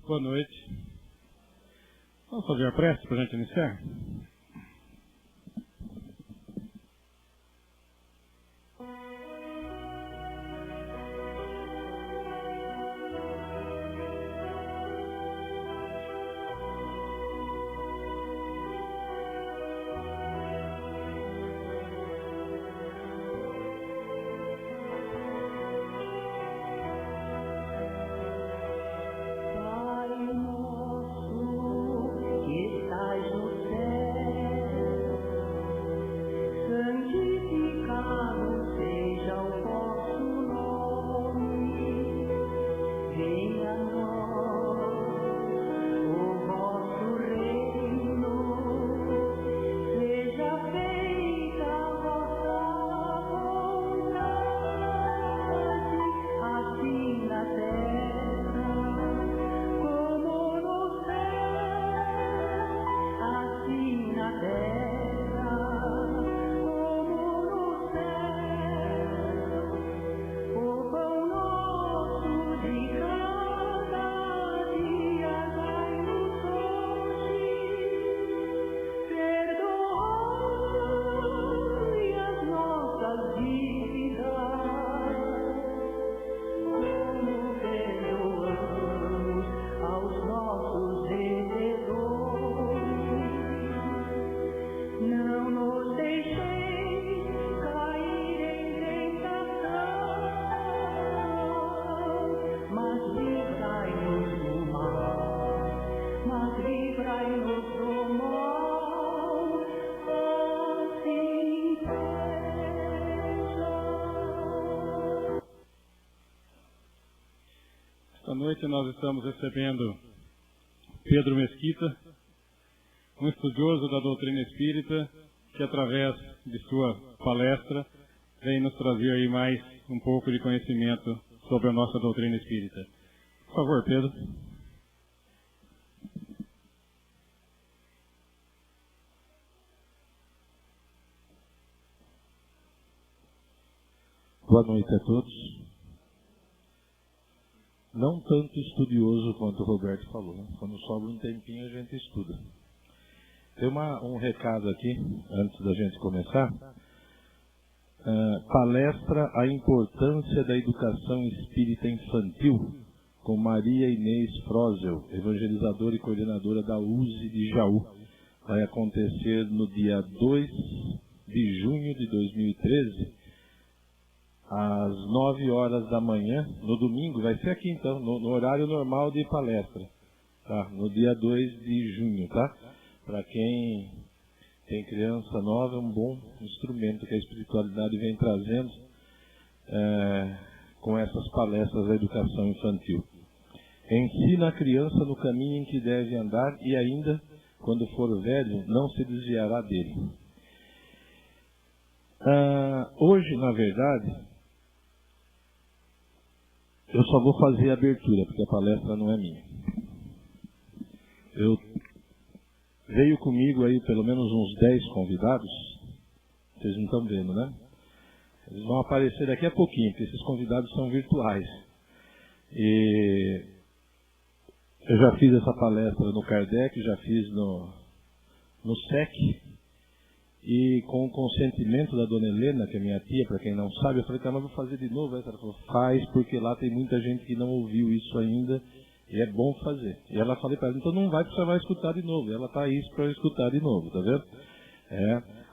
Boa noite. Vamos fazer a prece para a gente iniciar? Esta noite nós estamos recebendo Pedro Mesquita, um estudioso da doutrina espírita, que através de sua palestra vem nos trazer aí mais um pouco de conhecimento sobre a nossa doutrina espírita. Por favor, Pedro. Boa noite a todos. Não tanto estudioso quanto o Roberto falou, né? Quando sobra um tempinho a gente estuda. Tem um recado aqui, antes da gente começar. Palestra A Importância da Educação Espírita Infantil, com Maria Inês Frozel, evangelizadora e coordenadora da USE de Jaú. Vai acontecer no dia 2 de junho de 2013, às 9 horas da manhã, no domingo, vai ser aqui então, no horário normal de palestra, tá? No dia 2 de junho, tá? Para quem tem criança nova, é um bom instrumento que a espiritualidade vem trazendo com essas palestras da educação infantil. Ensina a criança no caminho em que deve andar e ainda, quando for velho, não se desviará dele. Hoje, na verdade, eu só vou fazer a abertura, porque a palestra não é minha. Veio comigo aí pelo menos uns 10 convidados. Vocês não estão vendo, né? Eles vão aparecer daqui a pouquinho, porque esses convidados são virtuais. E eu já fiz essa palestra no Kardec, já fiz no SEC. E com o consentimento da dona Helena, que é minha tia, para quem não sabe, eu falei, tá, mas vou fazer de novo. Ela falou, faz, porque lá tem muita gente que não ouviu isso ainda, e é bom fazer. E ela falou para ela, então não vai, porque você vai escutar de novo. E ela tá aí para escutar de novo, tá vendo?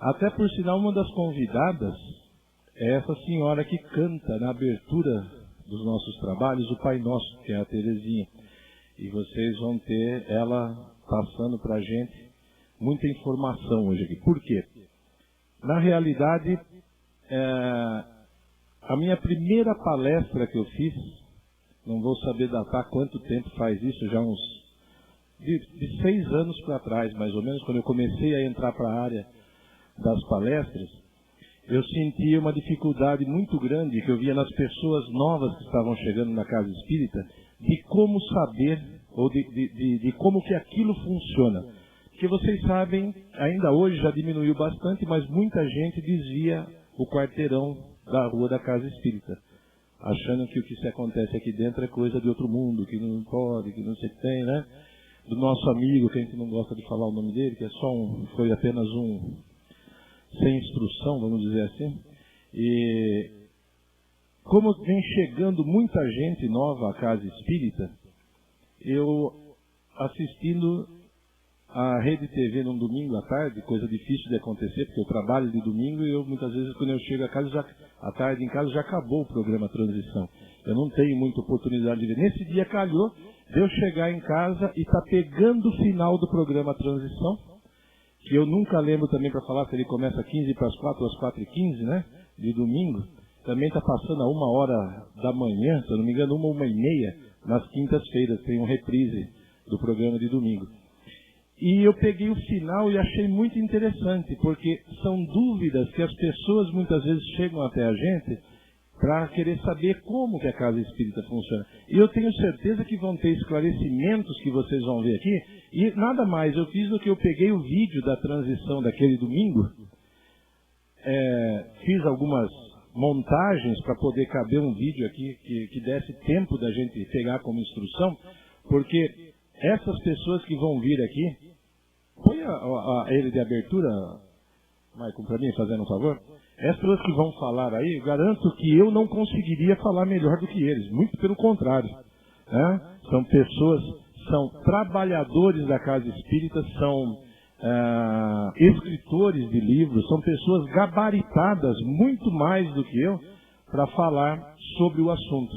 Até por sinal, uma das convidadas é essa senhora que canta na abertura dos nossos trabalhos, o Pai Nosso, que é a Terezinha. E vocês vão ter ela passando para a gente muita informação hoje aqui. Por quê? Na realidade, a minha primeira palestra que eu fiz, não vou saber datar quanto tempo faz isso, já uns de 6 anos para trás, mais ou menos, quando eu comecei a entrar para a área das palestras, eu sentia uma dificuldade muito grande que eu via nas pessoas novas que estavam chegando na casa espírita, de como saber, ou de como que aquilo funciona. Porque vocês sabem, ainda hoje já diminuiu bastante, mas muita gente desvia o quarteirão da rua da casa espírita. achando que o que se acontece aqui dentro é coisa de outro mundo, que não pode, que não sei o que tem, né? Do nosso amigo, que a gente não gosta de falar o nome dele, que é foi apenas sem instrução, vamos dizer assim. E como vem chegando muita gente nova à casa espírita, eu assistindo a Rede TV num domingo à tarde, coisa difícil de acontecer, porque eu trabalho de domingo e muitas vezes quando eu chego a casa, à tarde em casa, já acabou o programa Transição. Eu não tenho muita oportunidade de ver. Nesse dia calhou de eu chegar em casa e tá pegando o final do programa Transição, que eu nunca lembro também para falar, se ele começa 15 para as 4 ou às 4h15, né, de domingo. Também está passando a 1h da manhã, se eu não me engano, 1h30, nas quintas-feiras, tem um reprise do programa de domingo. E eu peguei o final e achei muito interessante, porque são dúvidas que as pessoas muitas vezes chegam até a gente para querer saber como que a casa espírita funciona. E eu tenho certeza que vão ter esclarecimentos que vocês vão ver aqui. E nada mais, eu fiz do que eu peguei o vídeo da transição daquele domingo, fiz algumas montagens para poder caber um vídeo aqui que desse tempo da gente pegar como instrução, porque essas pessoas que vão vir aqui, põe ele de abertura, Maicon, para mim, fazendo um favor. Essas pessoas que vão falar aí, eu garanto que eu não conseguiria falar melhor do que eles, muito pelo contrário. Né? São pessoas, são trabalhadores da casa espírita, são escritores de livros, são pessoas gabaritadas muito mais do que eu para falar sobre o assunto.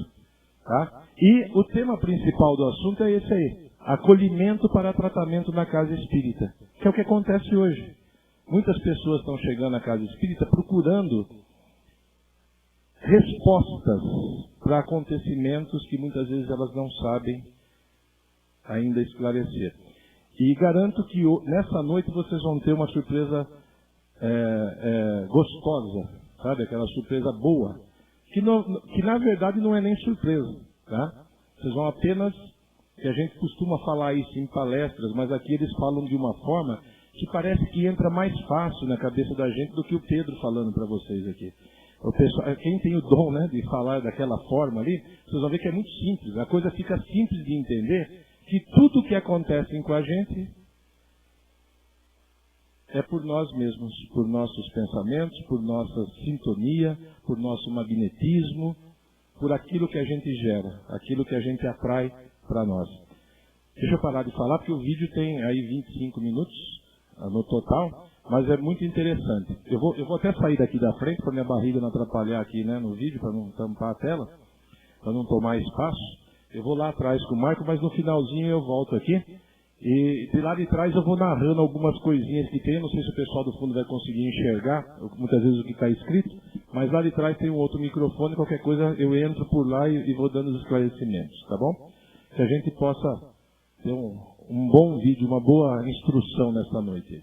Tá? E o tema principal do assunto é esse aí. Acolhimento para tratamento na casa espírita, que é o que acontece hoje. Muitas pessoas estão chegando na casa espírita procurando respostas para acontecimentos que muitas vezes elas não sabem ainda esclarecer. E garanto que nessa noite vocês vão ter uma surpresa gostosa, sabe? Aquela surpresa boa, que na verdade não é nem surpresa, tá? Vocês vão apenas... que a gente costuma falar isso em palestras, mas aqui eles falam de uma forma que parece que entra mais fácil na cabeça da gente do que o Pedro falando para vocês aqui. O pessoal, quem tem o dom, né, de falar daquela forma ali, vocês vão ver que é muito simples. A coisa fica simples de entender, que tudo que acontece com a gente é por nós mesmos, por nossos pensamentos, por nossa sintonia, por nosso magnetismo, por aquilo que a gente gera, aquilo que a gente atrai para nós. Deixa eu parar de falar, porque o vídeo tem aí 25 minutos no total, mas é muito interessante. Eu vou até sair daqui da frente para minha barriga não atrapalhar aqui, né, no vídeo, para não tampar a tela, para não tomar espaço. Eu vou lá atrás com o Marco, mas no finalzinho eu volto aqui. E de lá de trás eu vou narrando algumas coisinhas que tem. Não sei se o pessoal do fundo vai conseguir enxergar, muitas vezes o que está escrito, mas lá de trás tem um outro microfone, qualquer coisa eu entro por lá e vou dando os esclarecimentos, tá bom? Que a gente possa ter um bom vídeo, uma boa instrução nessa noite.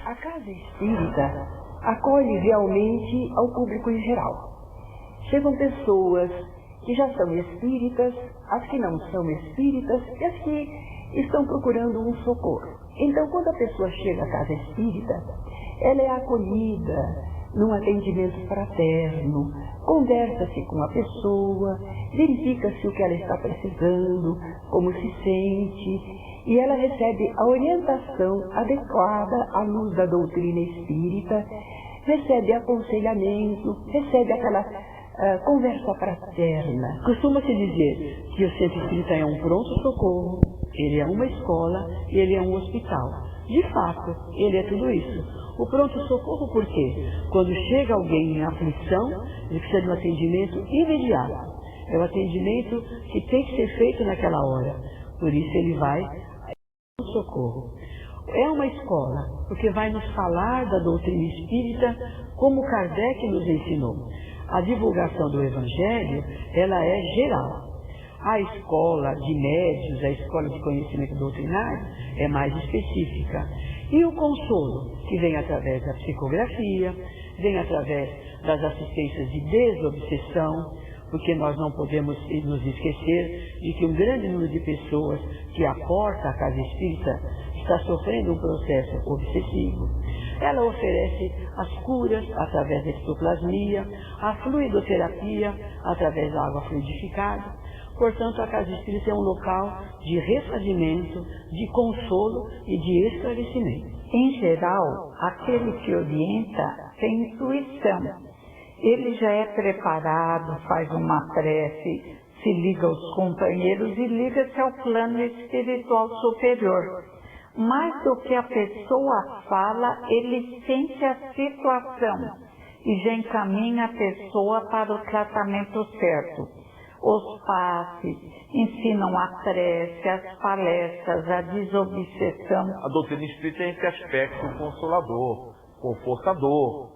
A casa espírita acolhe realmente ao público em geral. Chegam pessoas que já são espíritas, as que não são espíritas e as que estão procurando um socorro. Então, quando a pessoa chega à casa espírita, ela é acolhida num atendimento fraterno, conversa-se com a pessoa, verifica-se o que ela está precisando, como se sente, e ela recebe a orientação adequada à luz da doutrina espírita, recebe aconselhamento, recebe aquela conversa fraterna. Costuma-se dizer que o centro espírita é um pronto-socorro, ele é uma escola e ele é um hospital. De fato, ele é tudo isso. O pronto-socorro por quê? Quando chega alguém em aflição, ele precisa de um atendimento imediato. É o atendimento que tem que ser feito naquela hora. Por isso ele vai ao socorro. É uma escola, porque vai nos falar da doutrina espírita como Kardec nos ensinou. A divulgação do Evangelho, ela é geral. A escola de médios, a escola de conhecimento doutrinário, é mais específica. E o consolo, que vem através da psicografia, vem através das assistências de desobsessão, porque nós não podemos nos esquecer de que um grande número de pessoas que aporta a casa espírita está sofrendo um processo obsessivo. Ela oferece as curas através da histoplasmia, a fluidoterapia através da água fluidificada. Portanto, a Casa Espírita é um local de refazimento, de consolo e de esclarecimento. Em geral, aquele que orienta tem intuição. Ele já é preparado, faz uma prece, se liga aos companheiros e liga-se ao plano espiritual superior. Mais do que a pessoa fala, ele sente a situação e já encaminha a pessoa para o tratamento certo. Os passes ensinam a prece, as palestras, a desobsessão. A doutrina espírita tem esse aspecto consolador, confortador,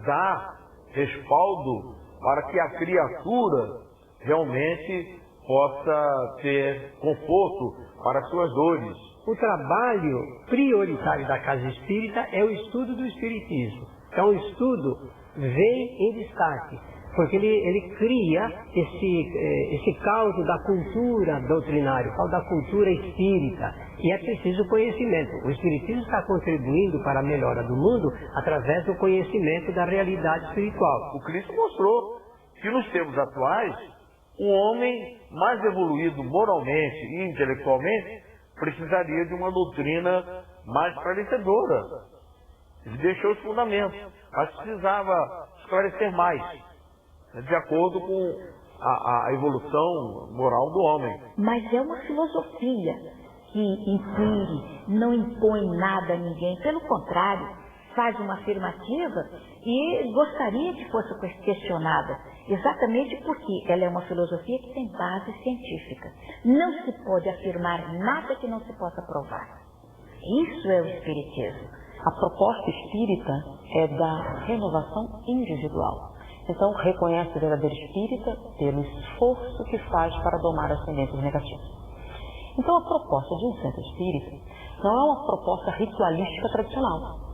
dá respaldo para que a criatura realmente possa ter conforto para suas dores. O trabalho prioritário da Casa Espírita é o estudo do Espiritismo. Então o estudo vem em destaque, porque ele cria esse caldo da cultura doutrinária, o caldo da cultura espírita, e é preciso conhecimento. O Espiritismo está contribuindo para a melhora do mundo através do conhecimento da realidade espiritual. O Cristo mostrou que nos tempos atuais, um homem mais evoluído moralmente e intelectualmente precisaria de uma doutrina mais esclarecedora. Ele deixou os fundamentos, mas precisava esclarecer mais, de acordo com a evolução moral do homem. Mas é uma filosofia que inspire, não impõe nada a ninguém, pelo contrário, faz uma afirmativa e gostaria que fosse questionada, exatamente porque ela é uma filosofia que tem base científica. Não se pode afirmar nada que não se possa provar. Isso é o Espiritismo. A proposta espírita é da renovação individual. Então, reconhece o verdadeiro espírita pelo esforço que faz para domar as tendências negativas. Então, a proposta de um centro espírita não é uma proposta ritualística tradicional,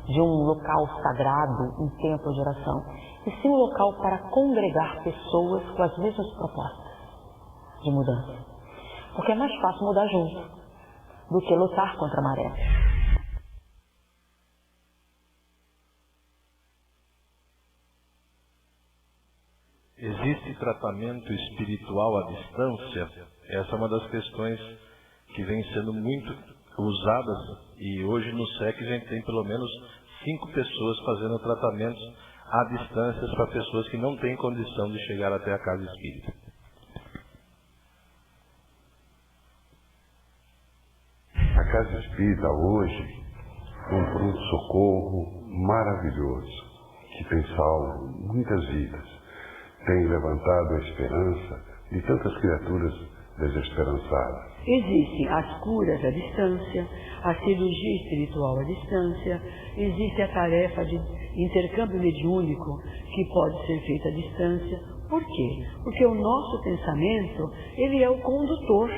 de um local sagrado, um templo de oração, e sim um local para congregar pessoas com as mesmas propostas de mudança. Porque é mais fácil mudar junto do que lutar contra a maré. Existe tratamento espiritual à distância? Essa é uma das questões que vem sendo muito usadas, e hoje no SEC a gente tem pelo menos 5 pessoas fazendo tratamentos à distância para pessoas que não têm condição de chegar até a casa espírita. A Casa Espírita hoje é um pronto-socorro maravilhoso, que tem salvo muitas vidas, tem levantado a esperança de tantas criaturas desesperançadas. Existem as curas à distância, a cirurgia espiritual à distância, existe a tarefa de intercâmbio mediúnico que pode ser feita à distância. Por quê? Porque o nosso pensamento, ele é o condutor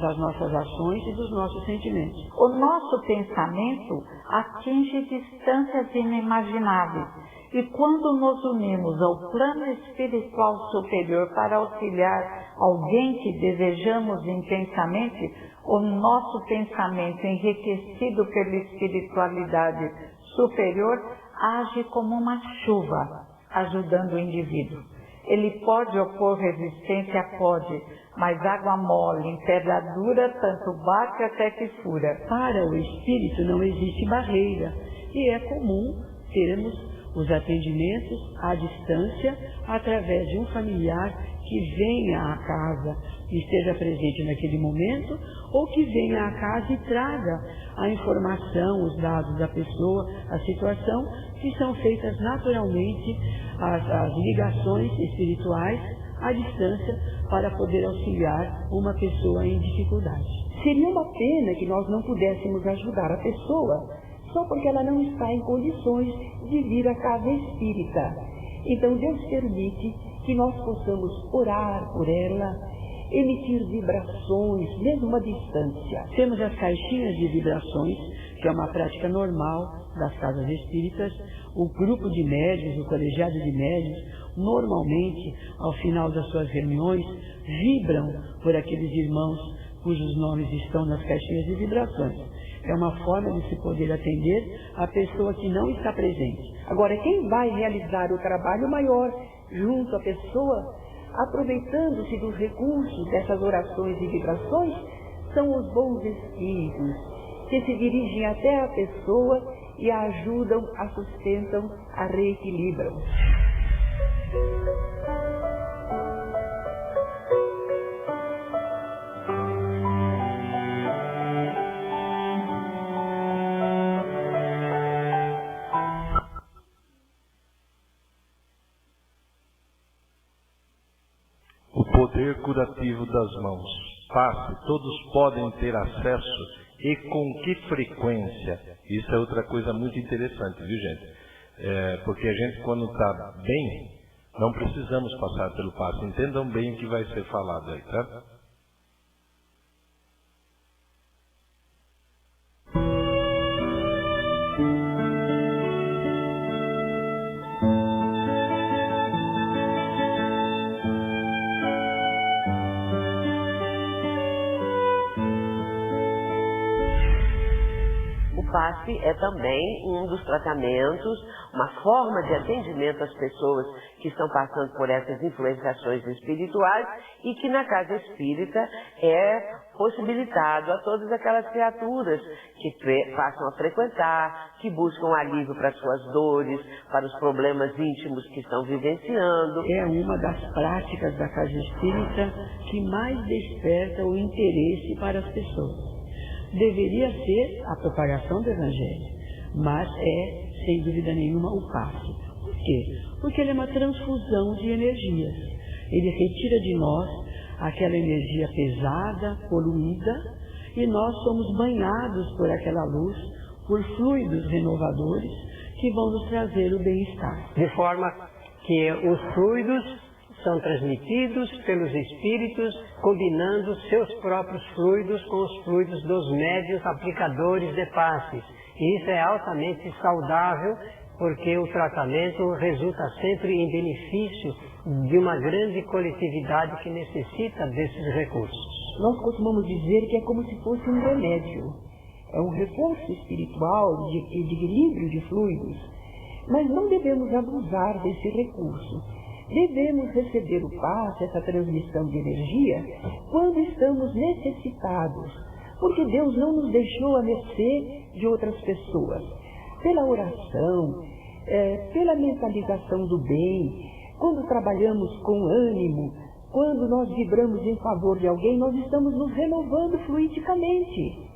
das nossas ações e dos nossos sentimentos. O nosso pensamento atinge distâncias inimagináveis. E quando nos unimos ao plano espiritual superior para auxiliar alguém que desejamos intensamente, o nosso pensamento, enriquecido pela espiritualidade superior, age como uma chuva, ajudando o indivíduo. Ele pode opor resistência, pode, mas água mole, em pedra dura, tanto bate até que fura. Para o espírito não existe barreira, e é comum termos os atendimentos à distância através de um familiar que venha à casa e esteja presente naquele momento, ou que venha à casa e traga a informação, os dados da pessoa, a situação, que são feitas naturalmente as ligações espirituais à distância para poder auxiliar uma pessoa em dificuldade. Seria uma pena que nós não pudéssemos ajudar a pessoa só porque ela não está em condições de vir à casa espírita. Então Deus permite que nós possamos orar por ela, emitir vibrações, mesmo à distância. Temos as caixinhas de vibrações, que é uma prática normal das casas espíritas. O grupo de médiuns, o colegiado de médiuns, normalmente, ao final das suas reuniões, vibram por aqueles irmãos cujos nomes estão nas caixinhas de vibrações. É uma forma de se poder atender a pessoa que não está presente. Agora, quem vai realizar o trabalho maior junto à pessoa, aproveitando-se dos recursos dessas orações e vibrações, são os bons espíritos, que se dirigem até a pessoa e a ajudam, a sustentam, a reequilibram. O poder curativo das mãos. Passe, todos podem ter acesso e com que frequência? Isso é outra coisa muito interessante, viu, gente? Porque a gente, quando está bem, não precisamos passar pelo passe. Entendam bem o que vai ser falado aí, tá? O passe é também um dos tratamentos, uma forma de atendimento às pessoas que estão passando por essas influenciações espirituais e que na casa espírita é possibilitado a todas aquelas criaturas que passam a frequentar, que buscam alívio para suas dores, para os problemas íntimos que estão vivenciando. É uma das práticas da casa espírita que mais desperta o interesse para as pessoas. Deveria ser a propagação do Evangelho, mas é, sem dúvida nenhuma, o passe. Por quê? Porque ele é uma transfusão de energias. Ele retira de nós aquela energia pesada, poluída, e nós somos banhados por aquela luz, por fluidos renovadores que vão nos trazer o bem-estar. De forma que os fluidos são transmitidos pelos espíritos, combinando seus próprios fluidos com os fluidos dos médiuns aplicadores de passes. E isso é altamente saudável, porque o tratamento resulta sempre em benefício de uma grande coletividade que necessita desses recursos. Nós costumamos dizer que é como se fosse um remédio. É um reforço espiritual de equilíbrio de fluidos. Mas não devemos abusar desse recurso. Devemos receber o passe, essa transmissão de energia, quando estamos necessitados, porque Deus não nos deixou a mercê de outras pessoas. Pela oração, pela mentalização do bem, quando trabalhamos com ânimo, quando nós vibramos em favor de alguém, nós estamos nos renovando fluidicamente.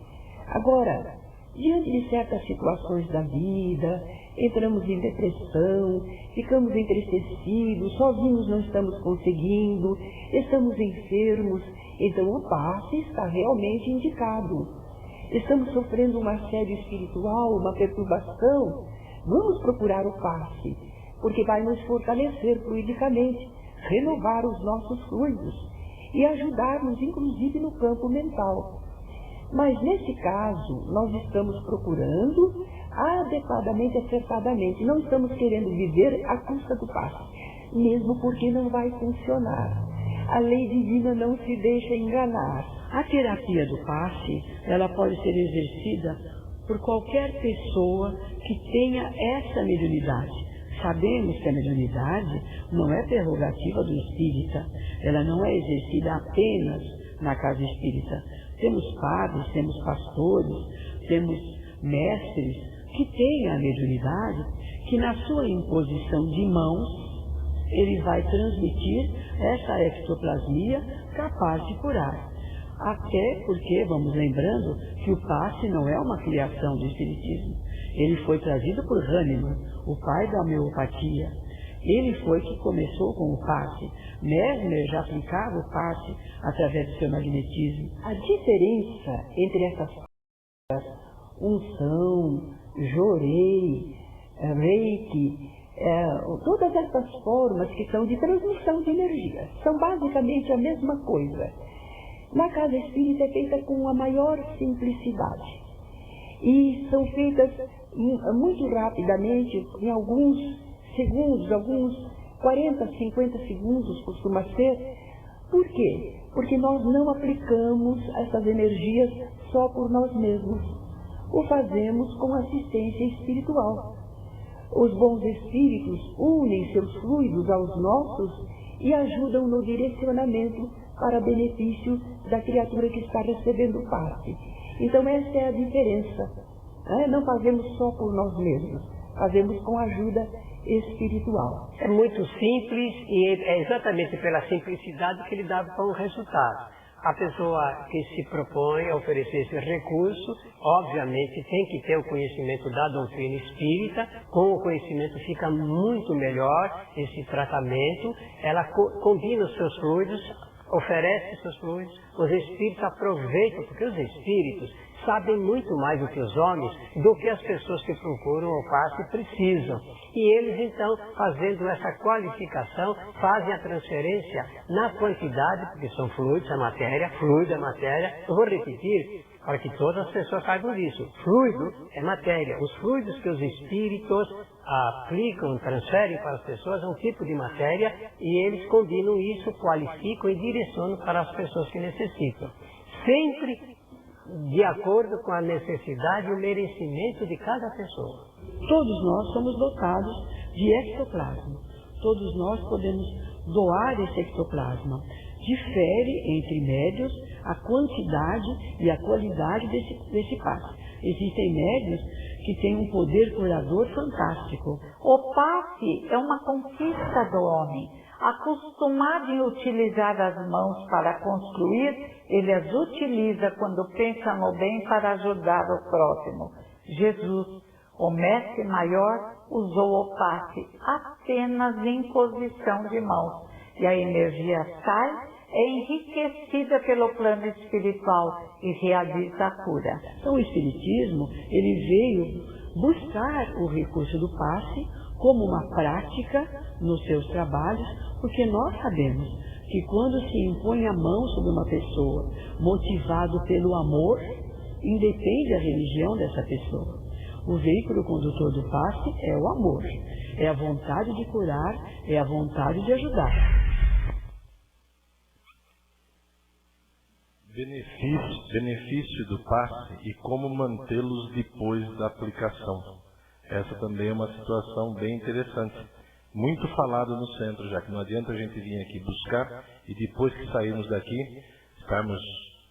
Agora, diante de certas situações da vida, entramos em depressão, ficamos entristecidos, sozinhos não estamos conseguindo, estamos enfermos, então o passe está realmente indicado. Estamos sofrendo um assédio espiritual, uma perturbação, vamos procurar o passe, porque vai nos fortalecer fluidicamente, renovar os nossos fluidos e ajudar-nos inclusive no campo mental. Mas nesse caso, nós estamos procurando adequadamente, acertadamente. Não estamos querendo viver à custa do passe, mesmo porque não vai funcionar. A lei divina não se deixa enganar. A terapia do passe, ela pode ser exercida por qualquer pessoa que tenha essa mediunidade. Sabemos que a mediunidade não é prerrogativa do espírita, ela não é exercida apenas na casa espírita. Temos padres, temos pastores, temos mestres que têm a mediunidade, que na sua imposição de mãos, ele vai transmitir essa ectoplasmia capaz de curar. Até porque, vamos lembrando, que o passe não é uma criação do espiritismo. Ele foi trazido por Hahnemann, o pai da homeopatia. Ele foi que começou com o passe. Mesmer já aplicava o passe através do seu magnetismo. A diferença entre essas coisas, unção, jorei, reiki, todas essas formas que são de transmissão de energia, são basicamente a mesma coisa. Na casa espírita é feita com a maior simplicidade. E são feitas muito rapidamente, em alguns segundos, alguns 40, 50 segundos costuma ser. Por quê? Porque nós não aplicamos essas energias só por nós mesmos. o fazemos com assistência espiritual. Os bons espíritos unem seus fluidos aos nossos e ajudam no direcionamento para benefício da criatura que está recebendo o passe. Então essa é a diferença. Não fazemos só por nós mesmos, fazemos com ajuda espiritual. É muito simples e é exatamente pela simplicidade que ele dá bom resultado. A pessoa que se propõe a oferecer esse recurso, obviamente tem que ter o conhecimento da doutrina espírita. Com o conhecimento fica muito melhor esse tratamento. Ela combina os seus fluidos, oferece seus fluidos, os espíritos aproveitam, porque os espíritos sabem muito mais do que os homens, do que as pessoas que procuram o passe precisam. E eles, então, fazendo essa qualificação, fazem a transferência na quantidade, porque são fluidos, a matéria, fluido é matéria. Eu vou repetir, para que todas as pessoas saibam disso. Fluido é matéria. Os fluidos que os espíritos aplicam, transferem para as pessoas é um tipo de matéria, e eles combinam isso, qualificam e direcionam para as pessoas que necessitam. Sempre de acordo com a necessidade e o merecimento de cada pessoa. Todos nós somos dotados de ectoplasma. Todos nós podemos doar esse ectoplasma. Difere entre médios a quantidade e a qualidade desse passe. Existem médios que têm um poder curador fantástico. O passe é uma conquista do homem. Acostumado em utilizar as mãos para construir, ele as utiliza quando pensa no bem para ajudar o próximo. Jesus, o mestre maior, usou o passe apenas em posição de mãos, e a energia sai, é enriquecida pelo plano espiritual e realiza a cura. Então o Espiritismo, ele veio buscar o recurso do passe como uma prática nos seus trabalhos, porque nós sabemos que quando se impõe a mão sobre uma pessoa motivado pelo amor, independe da religião dessa pessoa. O veículo condutor do passe é o amor, é a vontade de curar, é a vontade de ajudar. Benefício do passe e como mantê-los depois da aplicação. Essa também é uma situação bem interessante. Muito falado no centro, já que não adianta a gente vir aqui buscar e depois que sairmos daqui, estarmos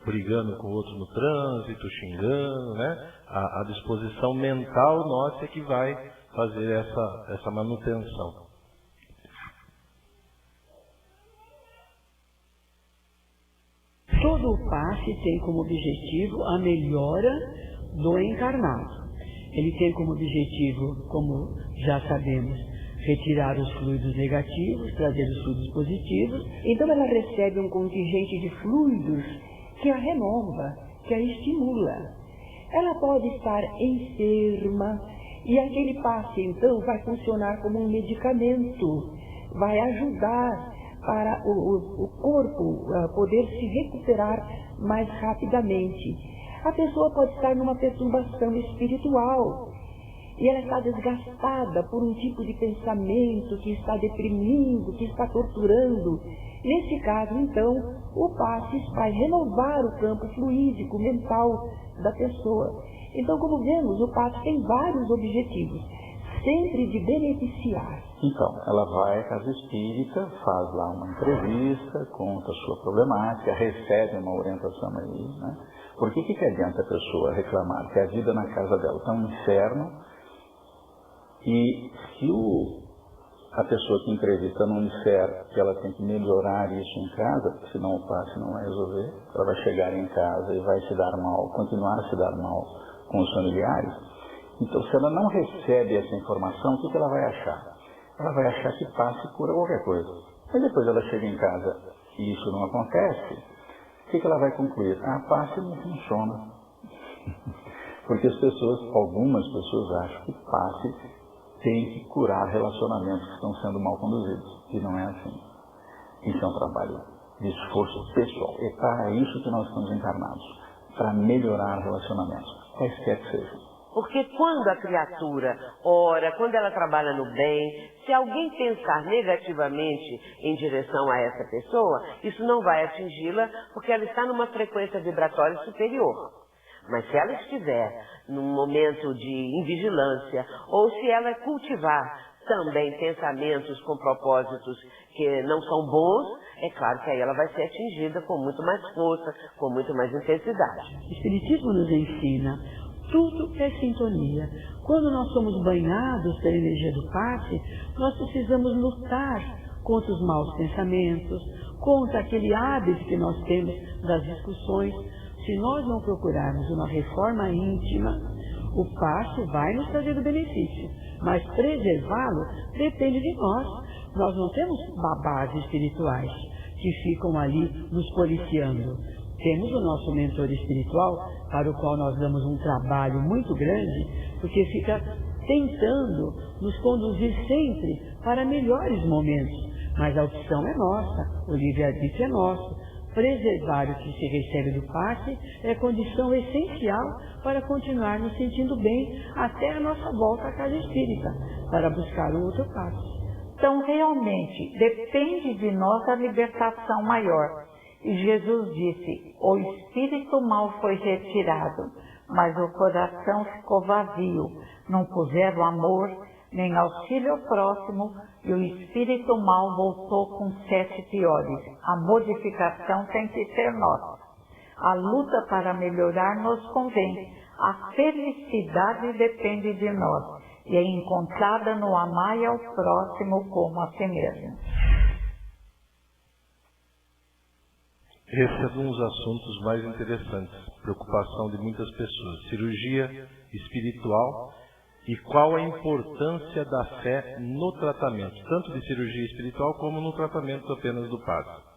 brigando com o outro no trânsito, xingando, né? A disposição mental nossa é que vai fazer essa manutenção. Todo o passe tem como objetivo a melhora do encarnado. Ele tem como objetivo, como já sabemos, retirar os fluidos negativos, trazer os fluidos positivos. Então ela recebe um contingente de fluidos que a renova, que a estimula. Ela pode estar enferma e aquele passe então vai funcionar como um medicamento, vai ajudar para o corpo poder se recuperar mais rapidamente. A pessoa pode estar numa perturbação espiritual e ela está desgastada por um tipo de pensamento que está deprimindo, que está torturando. Nesse caso, então, o passe vai renovar o campo fluídico, mental da pessoa. Então, como vemos, o passe tem vários objetivos, sempre de beneficiar. Então, ela vai à casa espírita, faz lá uma entrevista, conta a sua problemática, recebe uma orientação aí, né? Por que adianta a pessoa reclamar que a vida na casa dela está um inferno e se a pessoa que entrevista não disser que ela tem que melhorar isso em casa, senão o passe não vai resolver, ela vai chegar em casa e vai se dar mal, continuar a se dar mal com os familiares. Então, se ela não recebe essa informação, o que ela vai achar? Ela vai achar que passe cura qualquer coisa. Mas depois ela chega em casa e isso não acontece, o que ela vai concluir? Passe não funciona. Porque algumas pessoas acham que passe tem que curar relacionamentos que estão sendo mal conduzidos. E não é assim. Isso é um trabalho de esforço pessoal. É para isso que nós estamos encarnados. Para melhorar relacionamentos. Quaisquer que sejam. Porque quando a criatura ora, quando ela trabalha no bem, se alguém pensar negativamente em direção a essa pessoa, isso não vai atingi-la porque ela está numa frequência vibratória superior. Mas se ela estiver num momento de invigilância, ou se ela cultivar também pensamentos com propósitos que não são bons, é claro que aí ela vai ser atingida com muito mais força, com muito mais intensidade. O Espiritismo nos ensina, tudo é sintonia. Quando nós somos banhados pela energia do passe, nós precisamos lutar contra os maus pensamentos, contra aquele hábito que nós temos das discussões. Se nós não procurarmos uma reforma íntima, o passo vai nos trazer o benefício, mas preservá-lo depende de nós. Nós não temos babás espirituais que ficam ali nos policiando. Temos o nosso mentor espiritual, para o qual nós damos um trabalho muito grande, porque fica tentando nos conduzir sempre para melhores momentos. Mas a opção é nossa, o livre-arbítrio é nosso. Preservar o que se recebe do passe é condição essencial para continuar nos sentindo bem até a nossa volta à casa espírita, para buscar um outro passe. Então, realmente, depende de nós a libertação maior. E Jesus disse, o espírito mal foi retirado, mas o coração ficou vazio. Não puseram amor, nem auxílio ao próximo, e o espírito mal voltou com 7 piores. A modificação tem que ser nossa. A luta para melhorar nos convém. A felicidade depende de nós, e é encontrada no amar ao próximo como a si mesmo. Esse é um dos assuntos mais interessantes, preocupação de muitas pessoas, cirurgia espiritual e qual a importância da fé no tratamento, tanto de cirurgia espiritual como no tratamento apenas do passe.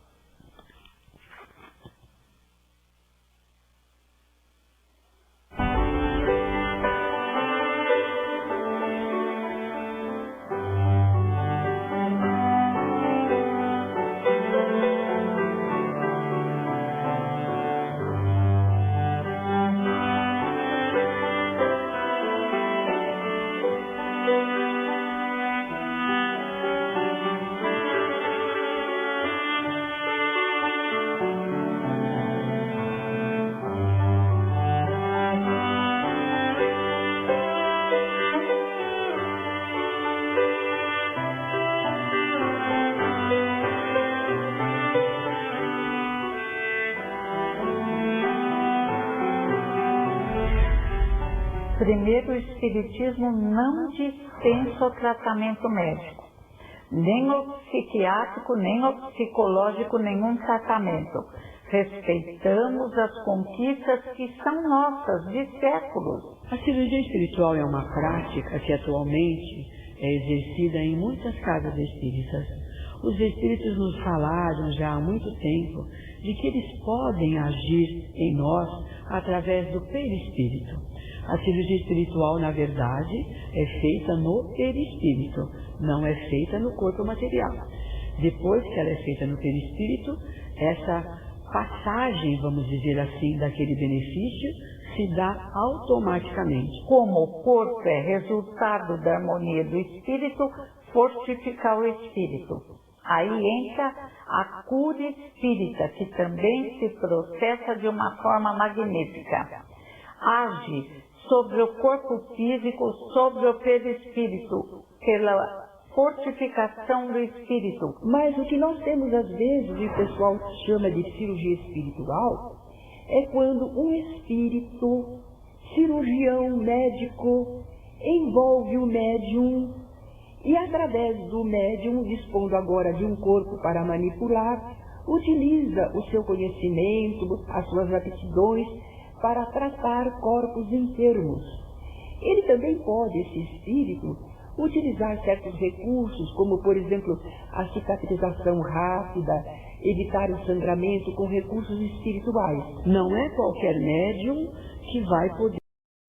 Primeiro, o Espiritismo não dispensa o tratamento médico, nem o psiquiátrico, nem o psicológico, nenhum tratamento. Respeitamos as conquistas que são nossas, de séculos. A cirurgia espiritual é uma prática que atualmente é exercida em muitas casas espíritas. Os espíritos nos falaram já há muito tempo de que eles podem agir em nós através do perispírito. A cirurgia espiritual, na verdade, é feita no perispírito, não é feita no corpo material. Depois que ela é feita no perispírito, essa passagem, vamos dizer assim, daquele benefício se dá automaticamente. Como o corpo é resultado da harmonia do espírito, fortificar o espírito. Aí entra a cura espírita, que também se processa de uma forma magnífica. Age sobre o corpo físico, sobre o perispírito, pela fortificação do espírito. Mas o que nós temos às vezes, e o pessoal chama de cirurgia espiritual, é quando um espírito, cirurgião, médico, envolve o médium e através do médium, dispondo agora de um corpo para manipular, utiliza o seu conhecimento, as suas aptidões, para tratar corpos enfermos. Ele também pode, esse espírito, utilizar certos recursos, como, por exemplo, a cicatrização rápida, evitar o sangramento com recursos espirituais. Não é qualquer médium que vai poder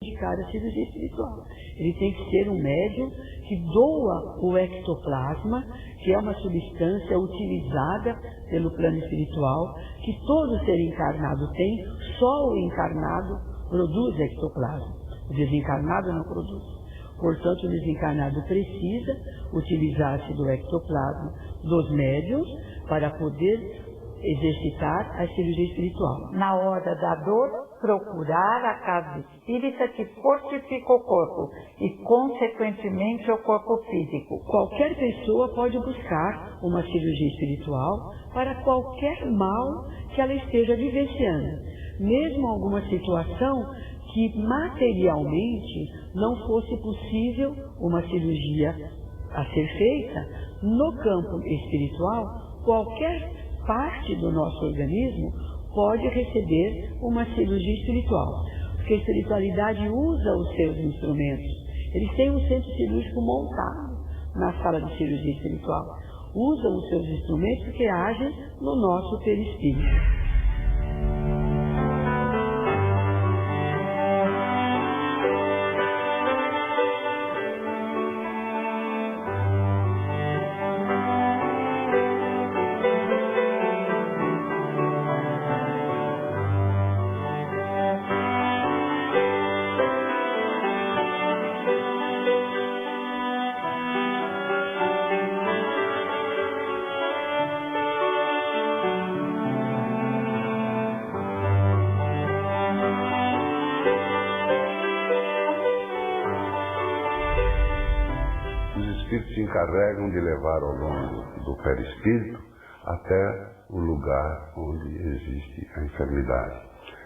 indicar a cirurgia espiritual. Ele tem que ser um médium que doa o ectoplasma, que é uma substância utilizada pelo plano espiritual, que todo ser encarnado tem, só o encarnado produz ectoplasma. O desencarnado não produz. Portanto, o desencarnado precisa utilizar-se do ectoplasma dos médiuns para poder exercitar a cirurgia espiritual. Na hora da dor, procurar a casa espírita que fortifica o corpo e, consequentemente, o corpo físico. Qualquer pessoa pode buscar uma cirurgia espiritual para qualquer mal que ela esteja vivenciando, mesmo alguma situação que materialmente não fosse possível uma cirurgia a ser feita. No campo espiritual, qualquer parte do nosso organismo pode receber uma cirurgia espiritual, porque a espiritualidade usa os seus instrumentos. Eles têm um centro cirúrgico montado na sala de cirurgia espiritual. Usam os seus instrumentos que agem no nosso perispírito. Se encarregam de levar ao longo do perispírito até o lugar onde existe a enfermidade.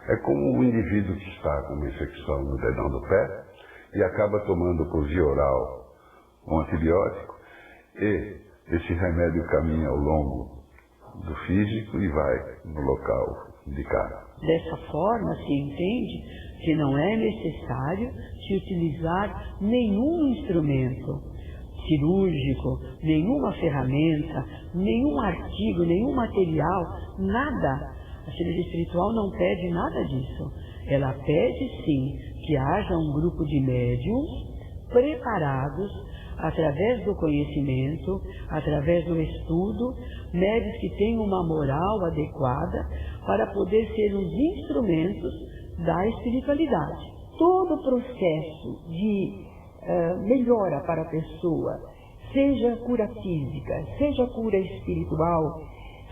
É como o indivíduo que está com uma infecção no dedão do pé e acaba tomando por via oral um antibiótico, e esse remédio caminha ao longo do físico e vai no local indicado. Dessa forma, se entende que não é necessário se utilizar nenhum instrumento cirúrgico, nenhuma ferramenta, nenhum artigo, nenhum material, nada. A cirurgia espiritual não pede nada disso. Ela pede, sim, que haja um grupo de médiuns preparados, através do conhecimento, através do estudo, médiuns que tenham uma moral adequada para poder ser os instrumentos da espiritualidade. Todo o processo de melhora para a pessoa, seja cura física, seja cura espiritual,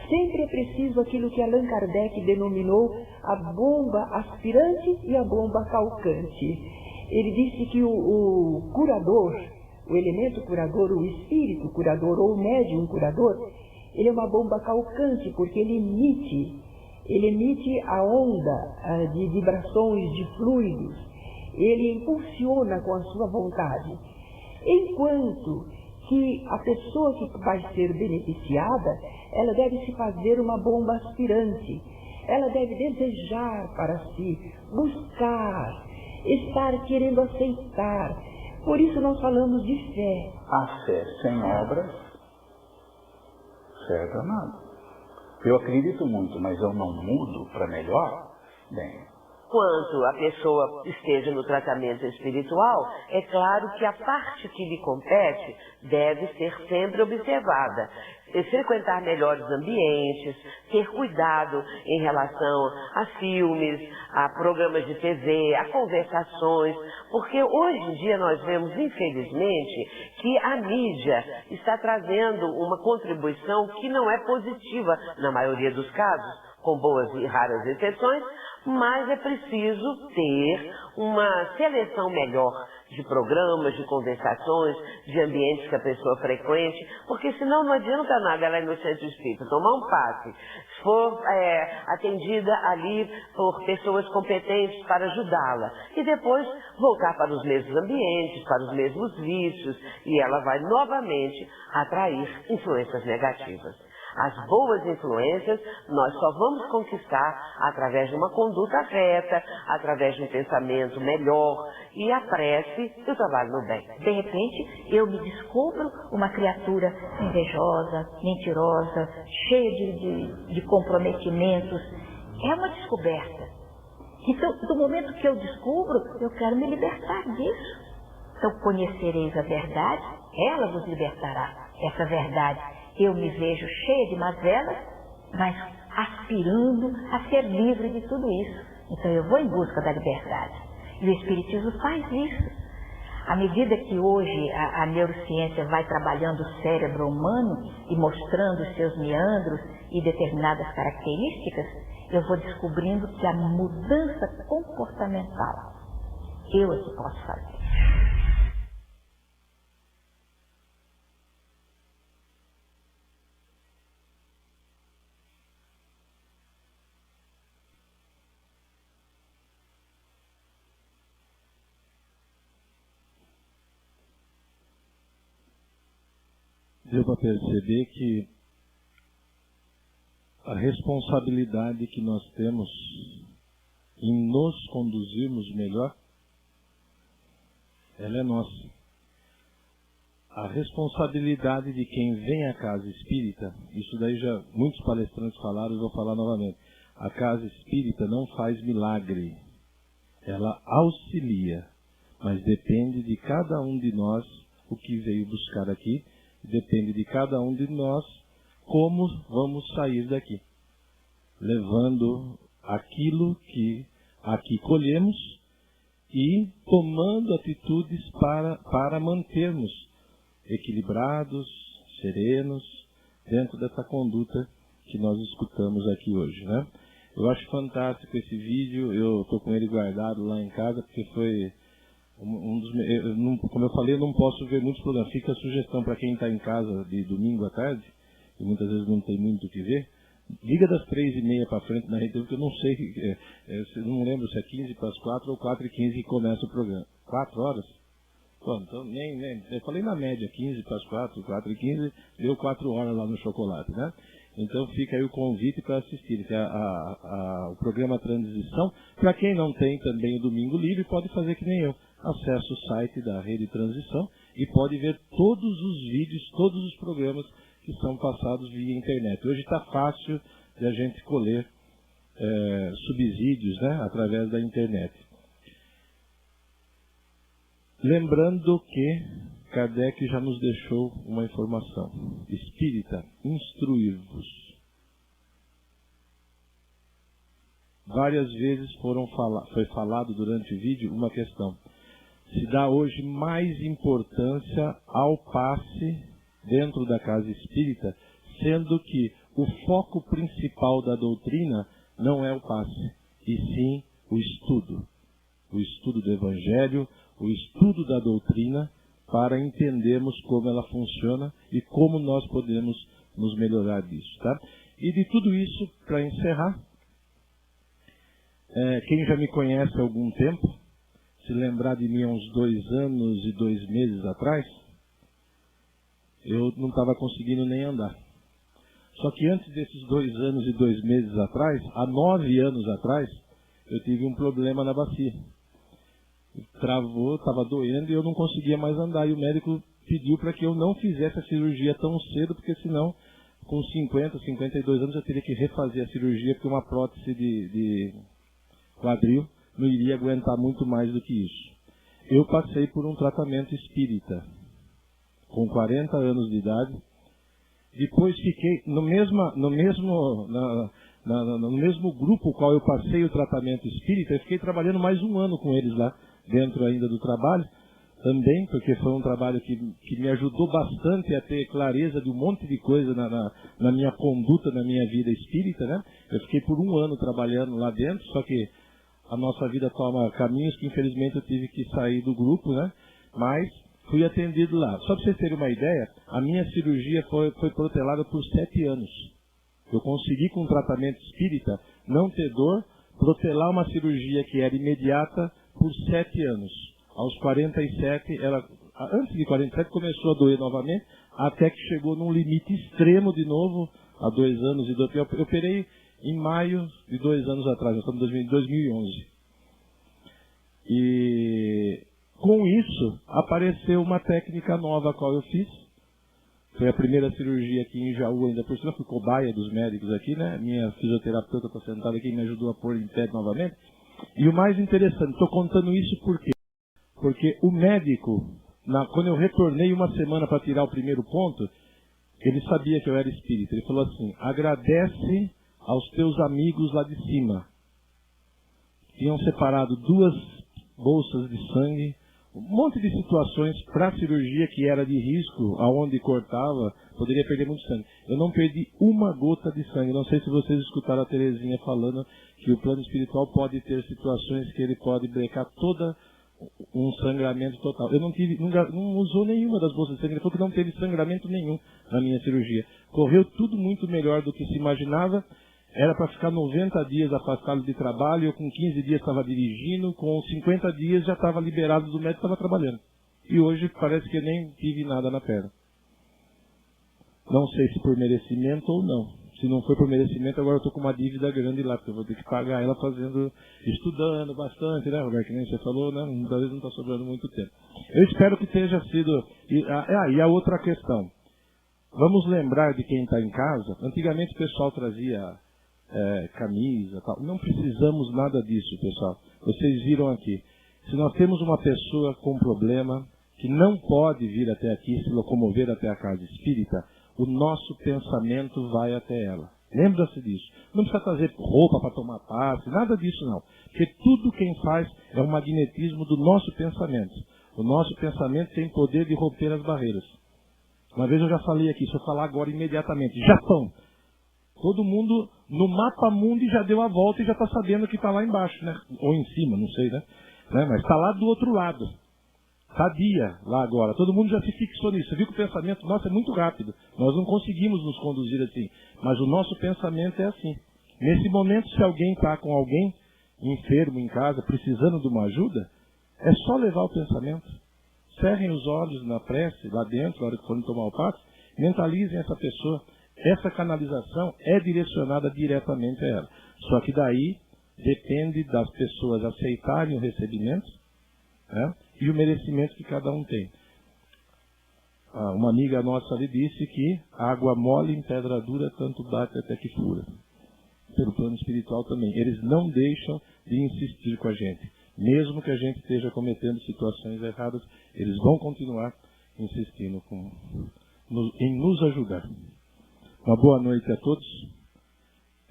sempre é preciso aquilo que Allan Kardec denominou a bomba aspirante e a bomba calcante. Ele disse que o curador, o elemento curador, o espírito curador ou o médium curador, ele é uma bomba calcante porque ele emite a onda de vibrações, de fluidos. Ele impulsiona com a sua vontade. Enquanto que a pessoa que vai ser beneficiada, ela deve se fazer uma bomba aspirante. Ela deve desejar para si, buscar, estar querendo aceitar. Por isso nós falamos de fé. A fé sem obras serve a nada. Eu acredito muito, mas eu não mudo para melhor? Bem, quando a pessoa esteja no tratamento espiritual, é claro que a parte que lhe compete deve ser sempre observada. Frequentar melhores ambientes, ter cuidado em relação a filmes, a programas de TV, a conversações, porque hoje em dia nós vemos, infelizmente, que a mídia está trazendo uma contribuição que não é positiva na maioria dos casos, com boas e raras exceções, mas é preciso ter uma seleção melhor de programas, de conversações, de ambientes que a pessoa frequente, porque senão não adianta nada ela ir no centro espírita, tomar um passe, se for atendida ali por pessoas competentes para ajudá-la, e depois voltar para os mesmos ambientes, para os mesmos vícios, e ela vai novamente atrair influências negativas. As boas influências nós só vamos conquistar através de uma conduta reta, através de um pensamento melhor e a prece e o trabalho no bem. De repente, eu me descubro uma criatura invejosa, mentirosa, cheia de comprometimentos. É uma descoberta. Então, do momento que eu descubro, eu quero me libertar disso. Então, conhecereis a verdade, ela vos libertará. Essa verdade. Eu me vejo cheia de mazelas, mas aspirando a ser livre de tudo isso. Então eu vou em busca da liberdade. E o Espiritismo faz isso. À medida que hoje a neurociência vai trabalhando o cérebro humano e mostrando os seus meandros e determinadas características, eu vou descobrindo que a mudança comportamental eu é que posso fazer. Deu para perceber que a responsabilidade que nós temos em nos conduzirmos melhor, ela é nossa. A responsabilidade de quem vem à casa espírita, isso daí já muitos palestrantes falaram, eu vou falar novamente. A casa espírita não faz milagre, ela auxilia, mas depende de cada um de nós o que veio buscar aqui. Depende de cada um de nós como vamos sair daqui, levando aquilo que aqui colhemos e tomando atitudes para mantermos equilibrados, serenos, dentro dessa conduta que nós escutamos aqui hoje, né? Eu acho fantástico esse vídeo, eu estou com ele guardado lá em casa, porque foi... como eu falei, eu não posso ver muitos programas. Fica a sugestão para quem está em casa de domingo à tarde, e muitas vezes não tem muito o que ver, liga das 3h30 para frente na rede, porque eu não sei, não lembro se é 15 para as 4 ou 4h15 que começa o programa. 4 horas? Bom, então, nem, eu falei na média, 15 para as 4, 4h15, deu 4 horas lá no chocolate, né? Então fica aí o convite para assistir, que é o programa Transição. Para quem não tem também o Domingo Livre, pode fazer que nem eu. Acesse o site da Rede Transição e pode ver todos os vídeos, todos os programas que são passados via internet. Hoje está fácil de a gente colher subsídios, né, através da internet. Lembrando que Kardec já nos deixou uma informação. Espírita, instruir-vos. Várias vezes foi falado durante o vídeo uma questão. Se dá hoje mais importância ao passe dentro da casa espírita, sendo que o foco principal da doutrina não é o passe, e sim o estudo. O estudo do Evangelho, o estudo da doutrina, para entendermos como ela funciona e como nós podemos nos melhorar disso, tá? E de tudo isso, para encerrar, quem já me conhece há algum tempo, se lembrar de mim há uns 2 anos e 2 meses atrás, eu não estava conseguindo nem andar. Só que antes desses 2 anos e 2 meses atrás, há 9 anos atrás, eu tive um problema na bacia. Travou, estava doendo e eu não conseguia mais andar. E o médico pediu para que eu não fizesse a cirurgia tão cedo, porque senão, com 50, 52 anos, eu teria que refazer a cirurgia, porque uma prótese de quadril não iria aguentar muito mais do que isso. Eu passei por um tratamento espírita, com 40 anos de idade. Depois fiquei no mesmo grupo qual eu passei o tratamento espírita, eu fiquei trabalhando mais 1 ano com eles lá, dentro ainda do trabalho, também, porque foi um trabalho que me ajudou bastante a ter clareza de um monte de coisa na minha conduta, na minha vida espírita, né? Eu fiquei por 1 ano trabalhando lá dentro, só que a nossa vida toma caminhos que infelizmente eu tive que sair do grupo, né? Mas fui atendido lá. Só para vocês terem uma ideia, a minha cirurgia foi protelada por 7 anos. Eu consegui, com um tratamento espírita, não ter dor, protelar uma cirurgia que era imediata por 7 anos. Aos 47, antes de 47 começou a doer novamente, até que chegou num limite extremo de novo, há 2 anos e 2. Eu operei em maio de 2 anos atrás, nós estamos em 2011. E com isso, apareceu uma técnica nova a qual eu fiz. Foi a primeira cirurgia aqui em Jaú, ainda por cima, fui cobaia dos médicos aqui, né? Minha fisioterapeuta está sentada aqui e me ajudou a pôr em pé novamente. E o mais interessante, estou contando isso por quê? Porque o médico, quando eu retornei 1 semana para tirar o primeiro ponto, ele sabia que eu era espírita. Ele falou assim: agradece aos teus amigos lá de cima. Tinham separado 2 bolsas de sangue, um monte de situações para cirurgia que era de risco, aonde cortava, poderia perder muito sangue. Eu não perdi uma gota de sangue. Não sei se vocês escutaram a Terezinha falando que o plano espiritual pode ter situações que ele pode brecar toda um sangramento total. Eu não tive, não usou nenhuma das bolsas de sangue. Ele falou que não teve sangramento nenhum na minha cirurgia. Correu tudo muito melhor do que se imaginava. Era para ficar 90 dias afastado de trabalho, eu com 15 dias estava dirigindo, com 50 dias já estava liberado do médico e estava trabalhando. E hoje parece que eu nem tive nada na perna. Não sei se por merecimento ou não. Se não foi por merecimento, agora eu estou com uma dívida grande lá, porque eu vou ter que pagar ela estudando bastante, né, Roberto? Que nem você falou, né? Muitas vezes não está sobrando muito tempo. Eu espero que tenha sido... E a outra questão. Vamos lembrar de quem está em casa. Antigamente o pessoal trazia... camisa, tal. Não precisamos nada disso, pessoal. Vocês viram aqui. Se nós temos uma pessoa com problema que não pode vir até aqui, se locomover até a casa espírita, o nosso pensamento vai até ela. Lembra-se disso. Não precisa trazer roupa para tomar passe, nada disso não. Porque tudo quem faz é um magnetismo do nosso pensamento. O nosso pensamento tem poder de romper as barreiras. Uma vez eu já falei aqui, se eu falar agora imediatamente, Japão. Todo mundo no mapa mundi já deu a volta e já está sabendo que está lá embaixo, né? Ou em cima, não sei, né? Mas está lá do outro lado. Sadia lá agora. Todo mundo já se fixou nisso. Você viu que o pensamento nosso é muito rápido. Nós não conseguimos nos conduzir assim. Mas o nosso pensamento é assim. Nesse momento, se alguém está com alguém enfermo em casa, precisando de uma ajuda, é só levar o pensamento. Cerrem os olhos na prece, lá dentro, na hora que forem tomar o passe, mentalizem essa pessoa. Essa canalização é direcionada diretamente a ela. Só que daí depende das pessoas aceitarem o recebimento, né, e o merecimento que cada um tem. Uma amiga nossa ali disse que água mole em pedra dura tanto bate até que fura. Pelo plano espiritual também. Eles não deixam de insistir com a gente. Mesmo que a gente esteja cometendo situações erradas, eles vão continuar insistindo em nos ajudar. Uma boa noite a todos.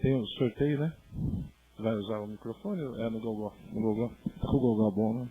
Tem um sorteio, né? Vai usar o microfone? É no Gogó. No Gogó. O Gogó é bom, né?